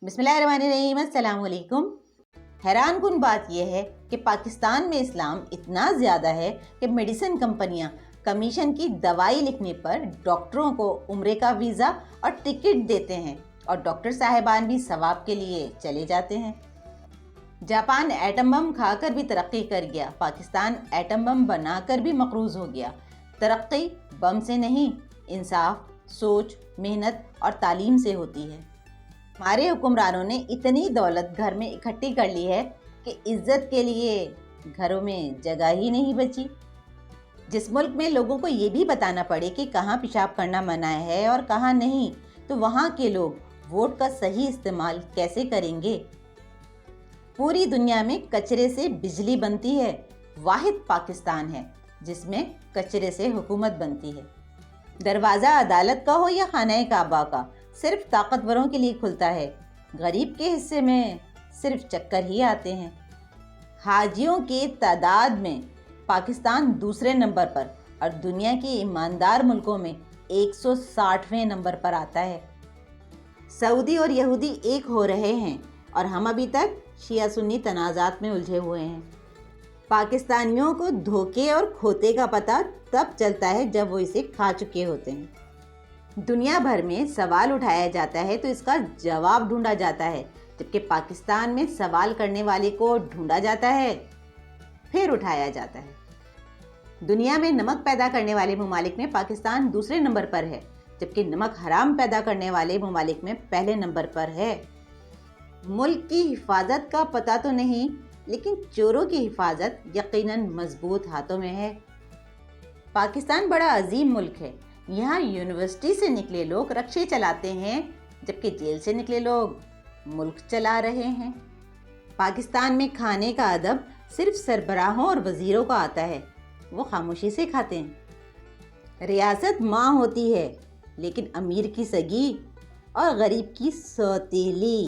بسم اللہ الرحمن الرحیم، السلام علیکم۔ حیران کن بات یہ ہے کہ پاکستان میں اسلام اتنا زیادہ ہے کہ میڈیسن کمپنیاں کمیشن کی دوائی لکھنے پر ڈاکٹروں کو عمرے کا ویزا اور ٹکٹ دیتے ہیں اور ڈاکٹر صاحبان بھی ثواب کے لیے چلے جاتے ہیں۔ جاپان ایٹم بم کھا کر بھی ترقی کر گیا، پاکستان ایٹم بم بنا کر بھی مقروض ہو گیا۔ ترقی بم سے نہیں، انصاف، سوچ، محنت اور تعلیم سے ہوتی ہے۔ ہمارے حکمرانوں نے اتنی دولت گھر میں اکٹھی کر لی ہے کہ عزت کے لیے گھروں میں جگہ ہی نہیں بچی۔ جس ملک میں لوگوں کو یہ بھی بتانا پڑے کہ کہاں پیشاب کرنا منع ہے اور کہاں نہیں، تو وہاں کے لوگ ووٹ کا صحیح استعمال کیسے کریں گے؟ پوری دنیا میں کچرے سے بجلی بنتی ہے، واحد پاکستان ہے جس میں کچرے سے حکومت بنتی ہے۔ دروازہ عدالت کا ہو یا خانہ کعبہ کا، صرف طاقتوروں کے لیے کھلتا ہے، غریب کے حصے میں صرف چکر ہی آتے ہیں۔ حاجیوں کی تعداد میں پاکستان دوسرے نمبر پر اور دنیا کے ایماندار ملکوں میں 160ویں نمبر پر آتا ہے۔ سعودی اور یہودی ایک ہو رہے ہیں اور ہم ابھی تک شیعہ سنی تنازعات میں الجھے ہوئے ہیں۔ پاکستانیوں کو دھوکے اور کھوتے کا پتہ تب چلتا ہے جب وہ اسے کھا چکے ہوتے ہیں۔ دنیا بھر میں سوال اٹھایا جاتا ہے تو اس کا جواب ڈھونڈا جاتا ہے، جبکہ پاکستان میں سوال کرنے والے کو ڈھونڈا جاتا ہے پھر اٹھایا جاتا ہے۔ دنیا میں نمک پیدا کرنے والے ممالک میں پاکستان دوسرے نمبر پر ہے، جبکہ نمک حرام پیدا کرنے والے ممالک میں پہلے نمبر پر ہے۔ ملک کی حفاظت کا پتہ تو نہیں، لیکن چوروں کی حفاظت یقیناً مضبوط ہاتھوں میں ہے۔ پاکستان بڑا عظیم ملک ہے، یہاں یونیورسٹی سے نکلے لوگ رکشے چلاتے ہیں جبکہ جیل سے نکلے لوگ ملک چلا رہے ہیں۔ پاکستان میں کھانے کا ادب صرف سربراہوں اور وزیروں کو آتا ہے، وہ خاموشی سے کھاتے ہیں۔ ریاست ماں ہوتی ہے لیکن امیر کی سگی اور غریب کی سوتیلی۔